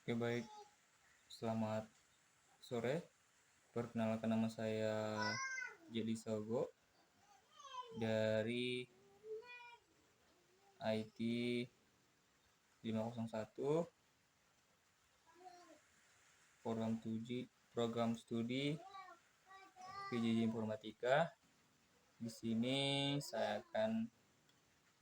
Oke baik, selamat sore. Perkenalkan nama saya Jeli Sogo dari IT 501 program studi PJJ Informatika. Di sini saya akan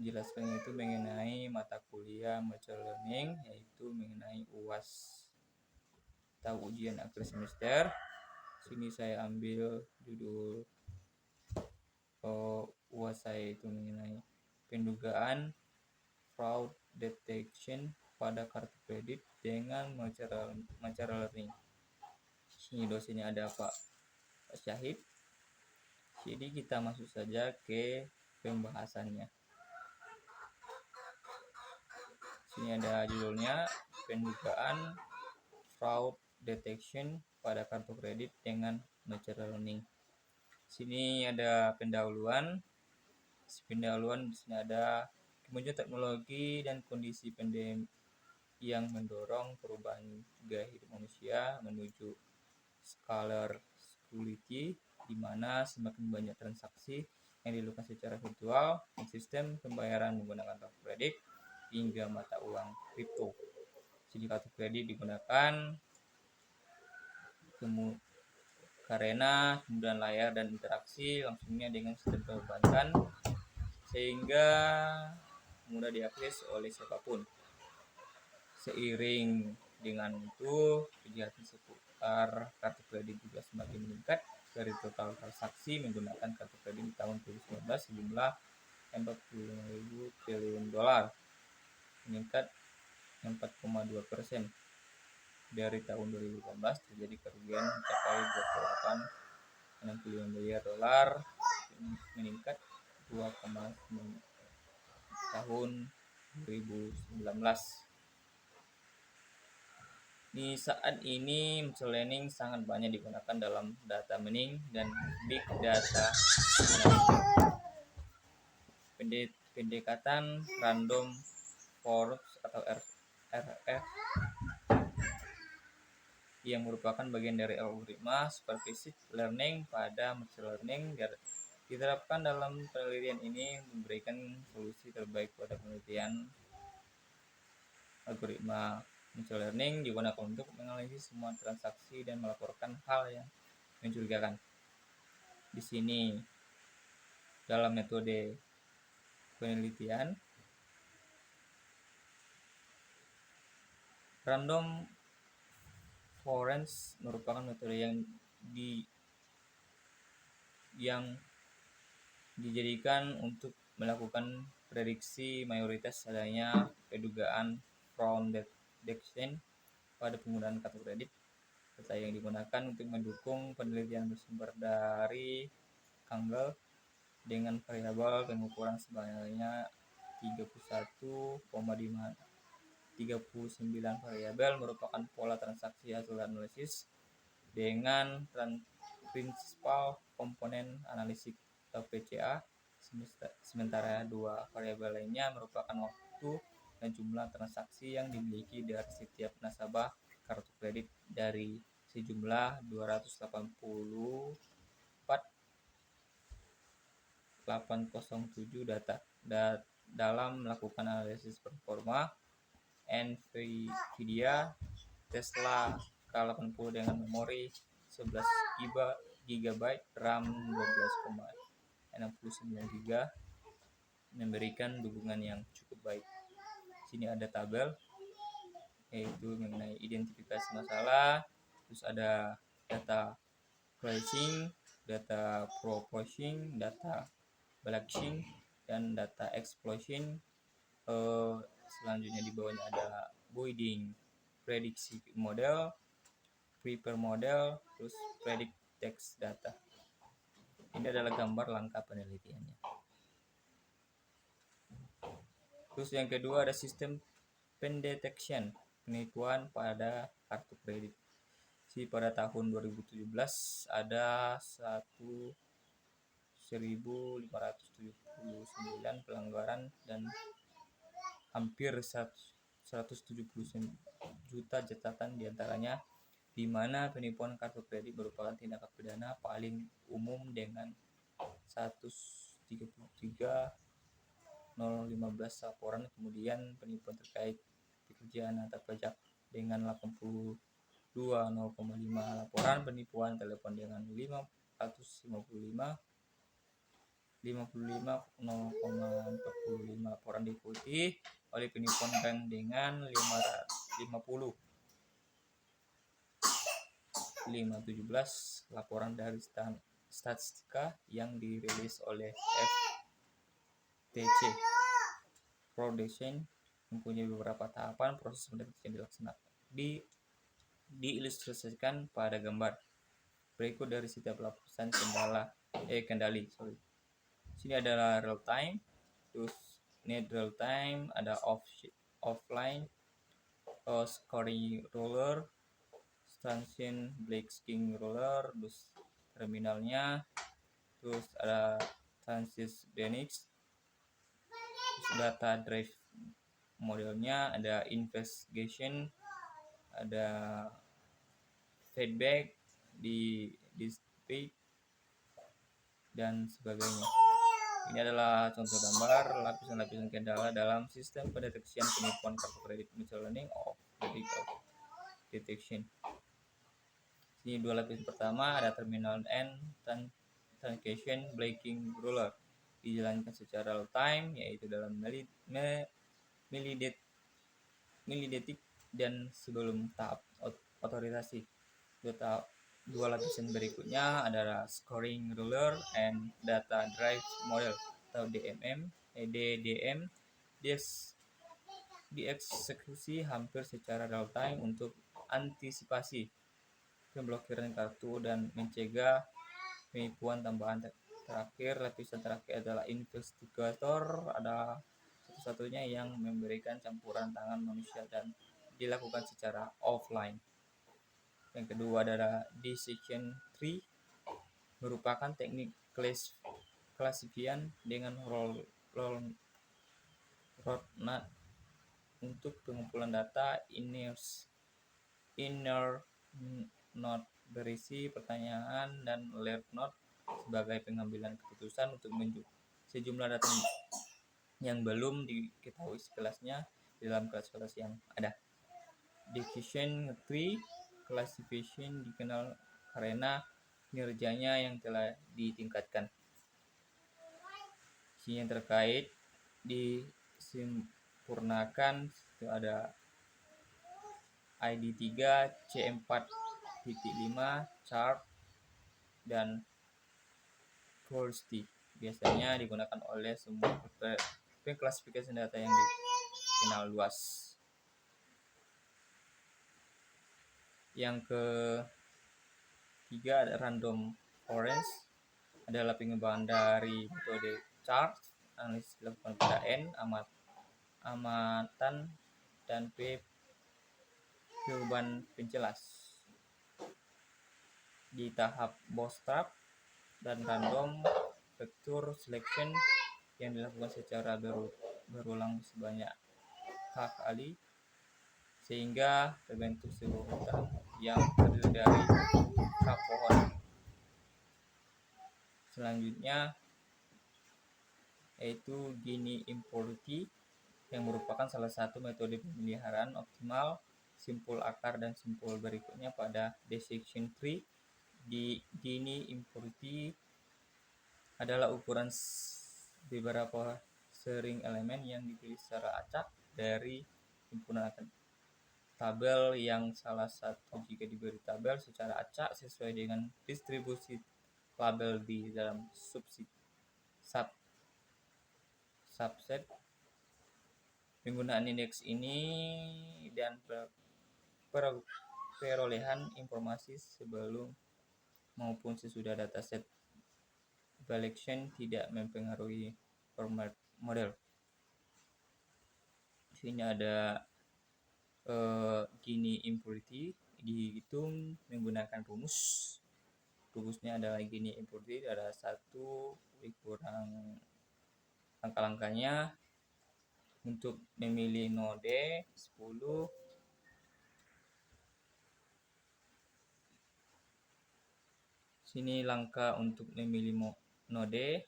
menjelaskan itu mengenai mata kuliah Mature Learning, yaitu mengenai UAS atau ujian akhir semester. Sini saya ambil judul UAS saya itu mengenai pendugaan fraud detection pada kartu kredit dengan Mature Learning. Sini dosennya ada Pak Syahid. Jadi kita masuk saja ke pembahasannya. Sini ada judulnya pendugaan fraud detection pada kartu kredit dengan Mature Learning. Sini ada pendahuluan. Di sini ada kemajuan teknologi dan kondisi pandemi yang mendorong perubahan gaya hidup manusia menuju scalability, di mana semakin banyak transaksi yang dilakukan secara virtual dan sistem pembayaran menggunakan kartu kredit hingga mata uang kripto. Jadi kartu kredit digunakan karena kemudahan layar dan interaksi langsungnya dengan sistem perbankan sehingga mudah diakses oleh siapapun. Seiring dengan itu, kejahatan seputar kartu kredit juga semakin meningkat. Dari total transaksi menggunakan kartu kredit di tahun 2019 sejumlah 45.000 triliun dolar, meningkat 4,2%. Dari tahun 2018 terjadi kerugian mencapai 28,65 miliar dolar, meningkat 2,9 tahun 2019. Di saat ini Machine Learning sangat banyak digunakan dalam data mining dan big data analytics. Pendekatan random forest atau RF yang merupakan bagian dari algoritma supervised learning pada machine learning diterapkan dalam penelitian ini memberikan solusi terbaik pada penelitian. Algoritma machine learning digunakan untuk menganalisis semua transaksi dan melaporkan hal yang mencurigakan. Di sini dalam metode penelitian random forest merupakan metode yang dijadikan untuk melakukan prediksi mayoritas adanya kedugaan fraud detection pada penggunaan kartu kredit. Data yang digunakan untuk mendukung penelitian bersumber dari Kaggle dengan variabel pengukuran sebanyak 39 variabel merupakan pola transaksi hasil analisis dengan prinsipal komponen analisis atau PCA, sementara dua variabel lainnya merupakan waktu dan jumlah transaksi yang dimiliki dari setiap nasabah kartu kredit dari sejumlah 284.807 data. Dalam melakukan analisis performa, Nvidia Tesla K80 dengan memori 11 GB RAM 12,69 GB memberikan dukungan yang cukup baik. Sini ada tabel yaitu mengenai identifikasi masalah, terus ada data cleansing, data proposing, data balancing, dan data explosion. Selanjutnya di bawahnya ada Boiding, prediksi model, prepare model, terus predict text data. Ini adalah gambar langkah penelitiannya. Terus yang kedua ada sistem pendetection, penipuan pada kartu kredit. Jadi pada tahun 2017 ada 1.579 pelanggaran dan hampir 170 juta catatan diantaranya, di mana penipuan kartu kredit merupakan tindakan pidana paling umum dengan 133.015 laporan, kemudian penipuan terkait pekerjaan antar pajak dengan 82.005 laporan, penipuan telepon dengan 55.045 laporan, diikuti oleh penipuan bank dengan 517 laporan dari statistika yang dirilis oleh FTC. Production mempunyai beberapa tahapan proses pendeteksi yang dilaksanakan diilustrasikan pada gambar berikut dari setiap lapisan kendali. Sini adalah real time, terus need real time, ada offline, scoring roller, stanchion blanking roller, terus terminalnya, terus ada transit Benix, terus data drive modelnya, ada investigation, ada feedback, di display dan sebagainya. Ini adalah contoh gambar lapisan-lapisan kendala dalam sistem pendeteksian penipuan kartu kredit machine learning of credit detection. Ini dua lapisan pertama, ada terminal and transaction blanking roller, dijalankan secara real time, yaitu dalam milidetik dan sebelum tahap otorisasi. Dua lapisan berikutnya adalah scoring roller and data drive model atau DDM, dieksekusi hampir secara real time untuk antisipasi pemblokiran kartu dan mencegah penipuan tambahan. Terakhir, lapisan terakhir adalah investigator, ada satu-satunya yang memberikan campuran tangan manusia dan dilakukan secara offline. Yang kedua adalah decision tree, merupakan teknik klasifian dengan roadmap untuk pengumpulan data. Inner node berisi pertanyaan dan left node sebagai pengambilan keputusan untuk sejumlah data yang belum diketahui kelasnya di dalam kelas-kelas yang ada. Decision tree classification dikenal karena kinerjanya yang telah ditingkatkan. Yang terkait disempurnakan, itu ada ID3, C4.5, chart, dan Curiosity. Biasanya digunakan oleh semua pengklasifikasi data yang dikenal luas. Yang ketiga ada random forest, adalah pengembangan dari metode chart, analisis dilakukan pada N, amatan, dan P perubahan penjelas. Di tahap bootstrap dan random vector selection yang dilakukan secara berulang sebanyak kali sehingga terbentuk sebuah hutan yang terdiri dari pohon. Selanjutnya yaitu Gini impurity, yang merupakan salah satu metode pemeliharaan optimal simpul akar dan simpul berikutnya pada decision tree. Di Gini impurity adalah ukuran beberapa string elemen yang dipilih secara acak dari himpunan tabel yang salah satu jika diberi tabel secara acak sesuai dengan distribusi label di dalam subset. Penggunaan indeks ini dan perolehan informasi sebelum maupun sesudah dataset collection tidak mempengaruhi format model. Di sini ada Gini impurity dihitung menggunakan rumus. Rumusnya adalah Gini impurity ada 1 kurang angka-angkanya Untuk memilih node 10, sini langkah untuk memilih node.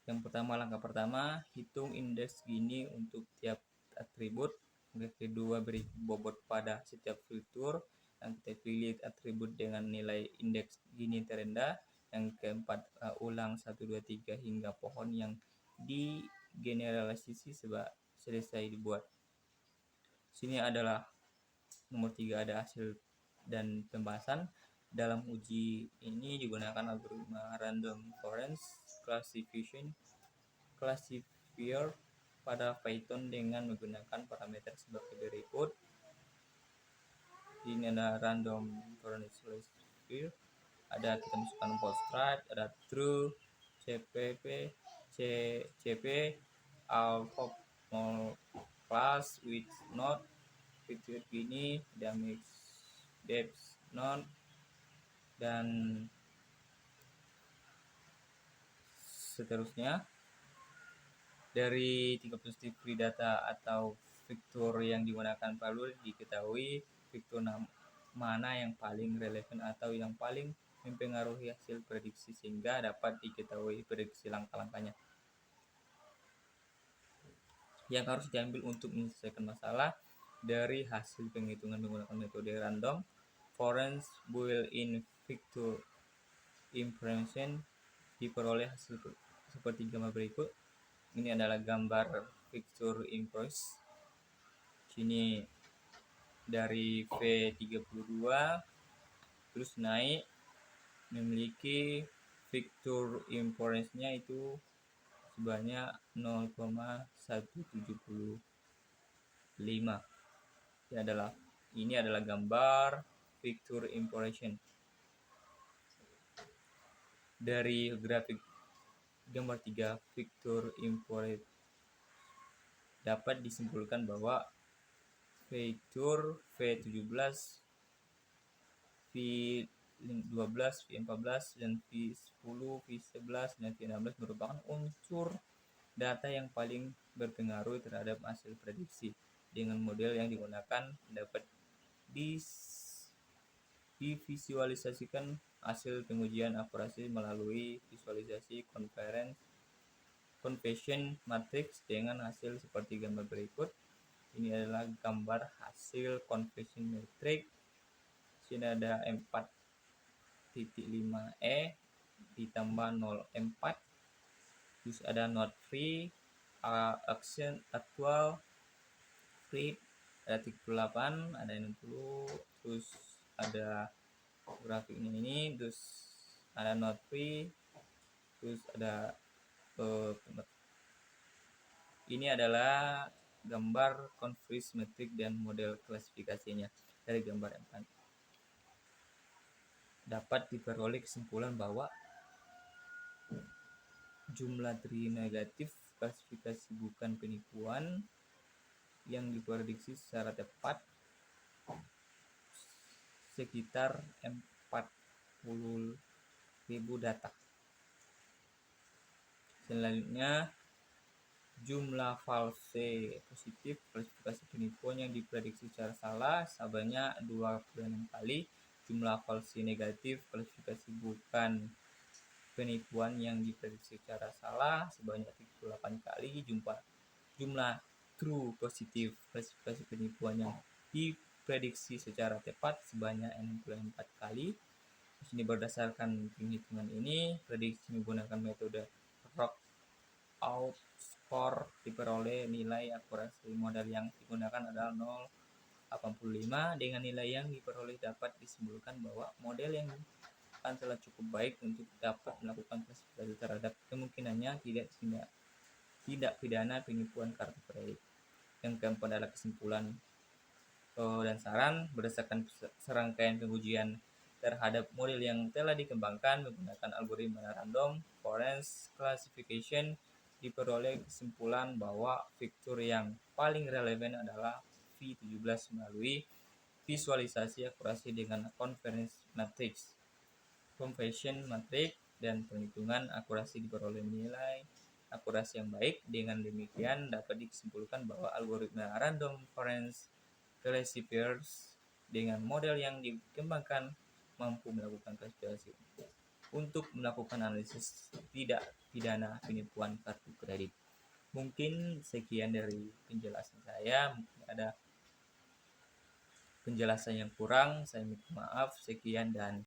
Yang pertama, langkah pertama, hitung indeks gini untuk tiap atribut. Yang kedua, beri bobot pada setiap fitur. Yang ketiga, pilih atribut dengan nilai indeks gini terendah. Yang keempat, ulang 1, 2, 3 hingga pohon yang digeneralisasi selesai dibuat. Sini adalah nomor 3, ada hasil dan pembahasan. Dalam uji ini digunakan algoritma random forest classifier pada Python dengan menggunakan parameter sebagai berikut. Ini ada random forest classifier, ada kita masukkan bootstrap, ada true, CP, alpha class with node, fitur gini, damage depth node, dan seterusnya. Dari 3 positif free data atau fitur yang digunakan perlu diketahui fitur mana yang paling relevan atau yang paling mempengaruhi hasil prediksi sehingga dapat diketahui prediksi langkah-langkahnya yang harus diambil untuk menyelesaikan masalah. Dari hasil penghitungan menggunakan metode random forest Boolean fitur information diperoleh hasil seperti gambar berikut. Ini adalah gambar fitur invoice. Sini dari V32 terus naik memiliki fitur invoice-nya itu sebanyak 0,175. Ini adalah gambar fitur information. Dari grafik gambar 3 fitur input dapat disimpulkan bahwa fitur V17, V12, V14, dan V10, V11, dan V16 merupakan unsur data yang paling berpengaruh terhadap hasil prediksi. Dengan model yang digunakan dapat divisualisasikan hasil pengujian akurasi melalui visualisasi confession matrix dengan hasil seperti gambar berikut. Ini adalah gambar hasil confession matrix. Sini ada 4.5e ditambah 0,4, terus ada not free, action actual, free, ada 38, ada 60, terus ada grafiknya ini, terus ada not free, terus ada ini adalah gambar confession matrix dan model klasifikasinya. Dari gambar 4 dapat diperoleh kesimpulan bahwa jumlah tri negatif klasifikasi bukan penipuan yang diprediksi secara tepat sekitar 40.000 data. Selanjutnya, jumlah false positif klasifikasi penipuan yang diprediksi secara salah sebanyak 26 kali. Jumlah false negatif klasifikasi bukan penipuan yang diprediksi secara salah sebanyak 38 kali. Jumlah true positif klasifikasi penipuan yang diprediksi secara tepat sebanyak 64 kali. Di sini berdasarkan penghitungan ini, prediksi menggunakan metode Rockout score diperoleh nilai akurasi model yang digunakan adalah 0,85. Dengan nilai yang diperoleh dapat disimpulkan bahwa model yang telah cukup baik untuk dapat melakukan klasifikasi terhadap kemungkinannya tidak pidana penipuan kartu kredit. Yang keempat adalah kesimpulan dan saran. Berdasarkan serangkaian pengujian terhadap model yang telah dikembangkan menggunakan algoritma random forest classification, diperoleh kesimpulan bahwa fitur yang paling relevan adalah V17 melalui visualisasi akurasi dengan confession matrix dan penghitungan akurasi diperoleh nilai akurasi yang baik. Dengan demikian dapat disimpulkan bahwa algoritma random forest classifiers dengan model yang dikembangkan mampu melakukan klasifikasi untuk melakukan analisis tidak pidana penipuan kartu kredit. Mungkin sekian dari penjelasan saya. Mungkin ada penjelasan yang kurang, saya minta maaf. Sekian dan